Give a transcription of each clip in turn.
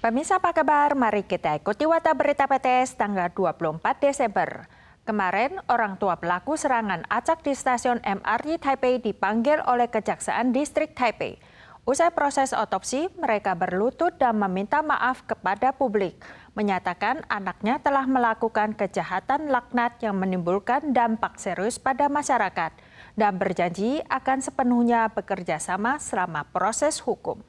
Pemirsa apa kabar? Mari kita ikuti Warta Berita PTS tanggal 24 Desember. Kemarin, orang tua pelaku serangan acak di stasiun MRT Taipei dipanggil oleh Kejaksaan Distrik Taipei. Usai proses otopsi, mereka berlutut dan meminta maaf kepada publik, menyatakan anaknya telah melakukan kejahatan laknat yang menimbulkan dampak serius pada masyarakat, dan berjanji akan sepenuhnya bekerja sama selama proses hukum.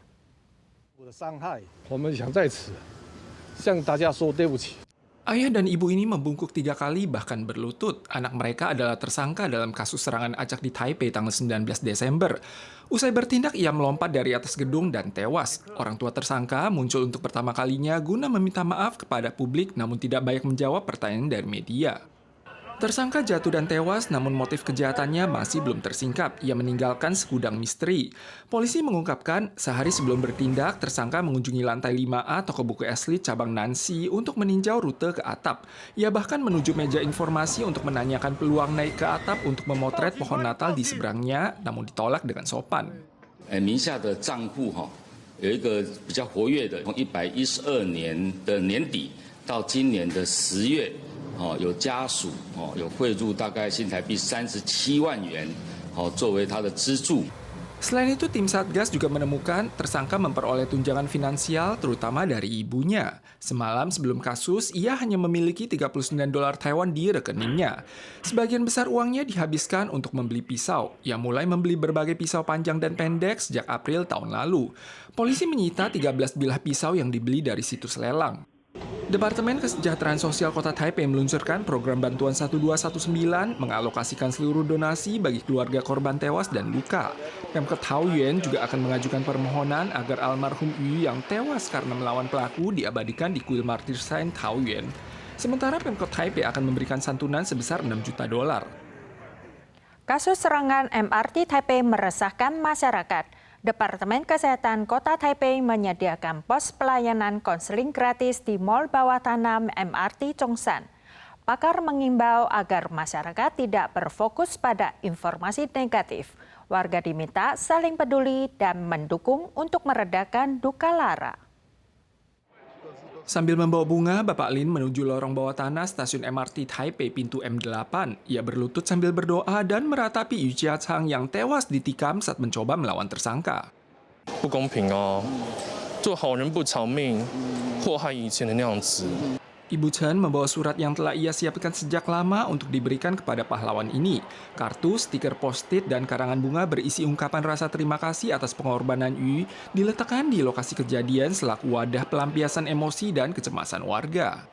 Ayah dan ibu ini membungkuk 3 kali bahkan berlutut. Anak mereka adalah tersangka dalam kasus serangan acak di Taipei tanggal 19 Desember. Usai bertindak, ia melompat dari atas gedung dan tewas. Orang tua tersangka muncul untuk pertama kalinya guna meminta maaf kepada publik namun tidak banyak menjawab pertanyaan dari media. Tersangka jatuh dan tewas, namun motif kejahatannya masih belum tersingkap. Ia meninggalkan segudang misteri. Polisi mengungkapkan, sehari sebelum bertindak, tersangka mengunjungi lantai 5A toko buku Ashley cabang Nancy untuk meninjau rute ke atap. Ia bahkan menuju meja informasi untuk menanyakan peluang naik ke atap untuk memotret pohon Natal di seberangnya, namun ditolak dengan sopan. 名下的账户有一个比较活跃的，从112年的年底到今年的10月。有家属有汇入大概新台币37万元作为他的资助。 Selain itu, tim Satgas juga menemukan tersangka memperoleh tunjangan finansial terutama dari ibunya. Semalam sebelum kasus, ia hanya memiliki $39 Taiwan di rekeningnya. Sebagian besar uangnya dihabiskan untuk membeli pisau. Ia mulai membeli berbagai pisau panjang dan pendek sejak April tahun lalu. Polisi menyita 13 bilah pisau yang dibeli dari situs lelang. Departemen Kesejahteraan Sosial Kota Taipei meluncurkan program bantuan 1219 mengalokasikan seluruh donasi bagi keluarga korban tewas dan luka. Pemkot Taoyuan juga akan mengajukan permohonan agar almarhum Yu yang tewas karena melawan pelaku diabadikan di kuil martir Saint Taoyuan. Sementara Pemkot Taipei akan memberikan santunan sebesar $6 juta. Kasus serangan MRT Taipei meresahkan masyarakat. Departemen Kesehatan Kota Taipei menyediakan pos pelayanan konseling gratis di Mall Bawah Tanah MRT Zhongshan. Pakar mengimbau agar masyarakat tidak berfokus pada informasi negatif. Warga diminta saling peduli dan mendukung untuk meredakan duka lara. Sambil membawa bunga, Bapak Lin menuju lorong bawah tanah stasiun MRT Taipei pintu M8. Ia berlutut sambil berdoa dan meratapi Yu Jiachang yang tewas ditikam saat mencoba melawan tersangka. 不公平哦，做好人不偿命，祸害以前的那样子。 Ibu Chen membawa surat yang telah ia siapkan sejak lama untuk diberikan kepada pahlawan ini. Kartu, stiker post-it, dan karangan bunga berisi ungkapan rasa terima kasih atas pengorbanan Yu diletakkan di lokasi kejadian selaku wadah pelampiasan emosi dan kecemasan warga.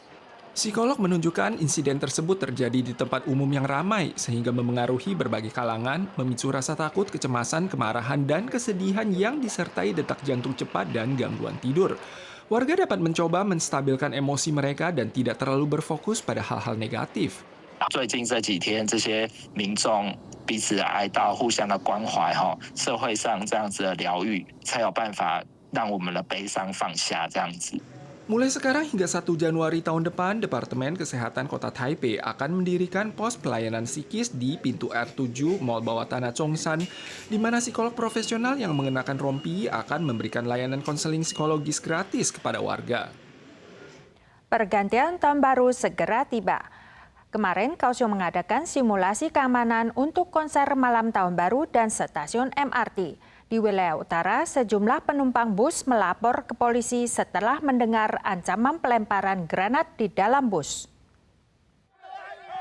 Psikolog menunjukkan insiden tersebut terjadi di tempat umum yang ramai sehingga memengaruhi berbagai kalangan, memicu rasa takut, kecemasan, kemarahan, dan kesedihan yang disertai detak jantung cepat dan gangguan tidur. Warga dapat mencoba menstabilkan emosi mereka dan tidak terlalu berfokus pada hal-hal negatif. 最近这几天，这些民众彼此的哀悼、互相的关怀，社会上这样子的疗愈，才有办法让我们的悲伤放下，这样子。 Mulai sekarang hingga 1 Januari tahun depan, Departemen Kesehatan Kota Taipei akan mendirikan pos pelayanan psikis di pintu R7 Mall Bawah Tanah Zhongshan, di mana psikolog profesional yang mengenakan rompi akan memberikan layanan konseling psikologis gratis kepada warga. Pergantian tahun baru segera tiba. Kemarin, Kaohsiung mengadakan simulasi keamanan untuk konser malam tahun baru dan stasiun MRT. Di wilayah utara, sejumlah penumpang bus melapor ke polisi setelah mendengar ancaman pelemparan granat di dalam bus.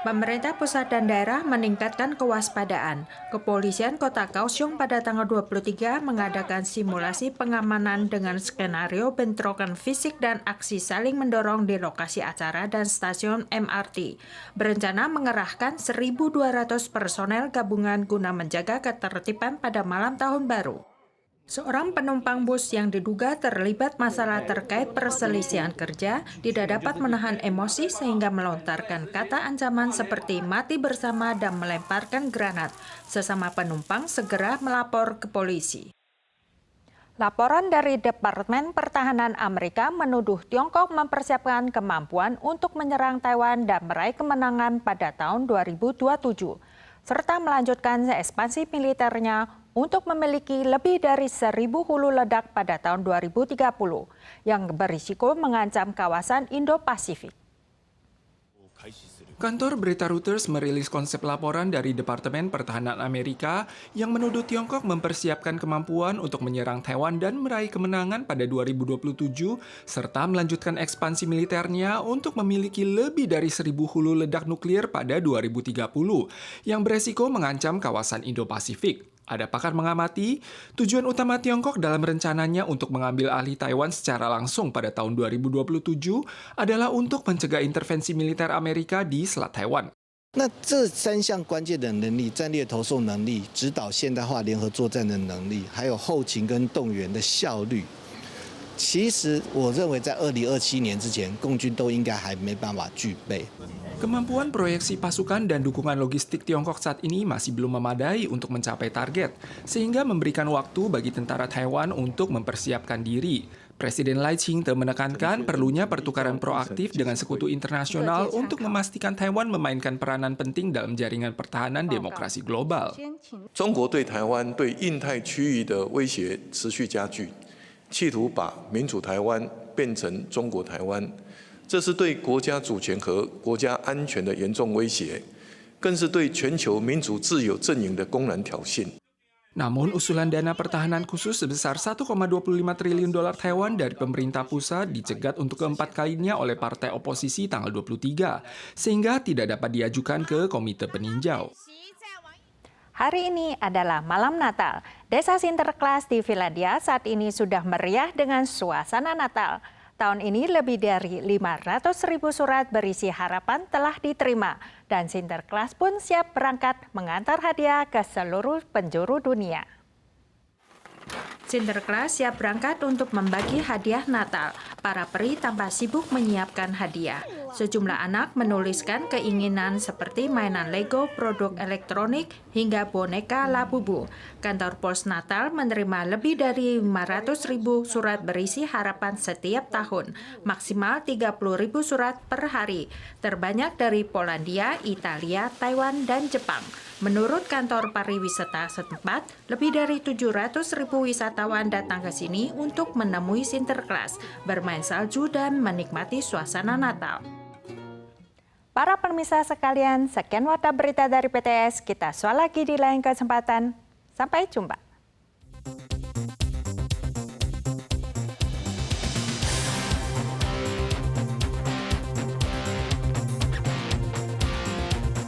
Pemerintah pusat dan daerah meningkatkan kewaspadaan. Kepolisian Kota Kaohsiung pada tanggal 23 mengadakan simulasi pengamanan dengan skenario bentrokan fisik dan aksi saling mendorong di lokasi acara dan stasiun MRT. Berencana mengerahkan 1.200 personel gabungan guna menjaga ketertiban pada malam tahun baru. Seorang penumpang bus yang diduga terlibat masalah terkait perselisihan kerja tidak dapat menahan emosi sehingga melontarkan kata ancaman seperti mati bersama dan melemparkan granat. Sesama penumpang segera melapor ke polisi. Laporan dari Departemen Pertahanan Amerika menuduh Tiongkok mempersiapkan kemampuan untuk menyerang Taiwan dan meraih kemenangan pada tahun 2027. Serta melanjutkan ekspansi militernya untuk memiliki lebih dari 1.000 hulu ledak pada tahun 2030 yang berisiko mengancam kawasan Indo-Pasifik. Kantor berita Reuters merilis konsep laporan dari Departemen Pertahanan Amerika yang menuduh Tiongkok mempersiapkan kemampuan untuk menyerang Taiwan dan meraih kemenangan pada 2027, serta melanjutkan ekspansi militernya untuk memiliki lebih dari 1.000 hulu ledak nuklir pada 2030, yang beresiko mengancam kawasan Indo-Pasifik. Ada pakar mengamati, tujuan utama Tiongkok dalam rencananya untuk mengambil alih Taiwan secara langsung pada tahun 2027 adalah untuk mencegah intervensi militer Amerika di Selat Taiwan. 那这3项关键的能力，战略投送能力、指导现代化联合作战的能力，还有后勤跟动员的效率，其实我认为在2027年之前，共军都应该还没办法具备。 Kemampuan proyeksi pasukan dan dukungan logistik Tiongkok saat ini masih belum memadai untuk mencapai target, sehingga memberikan waktu bagi tentara Taiwan untuk mempersiapkan diri. Presiden Lai Ching-te menekankan perlunya pertukaran proaktif dengan sekutu internasional untuk memastikan Taiwan memainkan peranan penting dalam jaringan pertahanan demokrasi global. 中国对台湾、对印太区域的威胁持续加剧，企图把民主台湾变成中国台湾。 这是对国家主权和国家安全的严重威胁，更是对全球民主自由阵营的公然挑衅。 Namun, usulan dana pertahanan khusus sebesar 1,25 triliun dolar Taiwan dari pemerintah pusat dicegat untuk keempat kalinya oleh partai oposisi tanggal 23, sehingga tidak dapat diajukan ke Komite Peninjau. Hari ini adalah malam Natal. Desa Sinterklaas di Finlandia saat ini sudah meriah dengan suasana Natal. Tahun ini lebih dari 500.000 surat berisi harapan telah diterima dan Sinterklaas pun siap berangkat mengantar hadiah ke seluruh penjuru dunia. Sinterklaas siap berangkat untuk membagi hadiah Natal. Para peri tampak sibuk menyiapkan hadiah. Sejumlah anak menuliskan keinginan seperti mainan Lego, produk elektronik, hingga boneka Labubu. Kantor Pos Natal menerima lebih dari 500.000 surat berisi harapan setiap tahun, maksimal 30.000 surat per hari, terbanyak dari Polandia, Italia, Taiwan, dan Jepang. Menurut kantor pariwisata setempat, lebih dari 700.000 wisatawan datang ke sini untuk menemui Sinterklaas, bermain salju, dan menikmati suasana Natal. Para pemirsa sekalian, sekian warta berita dari PTS. Kita soal lagi di lain kesempatan. Sampai jumpa.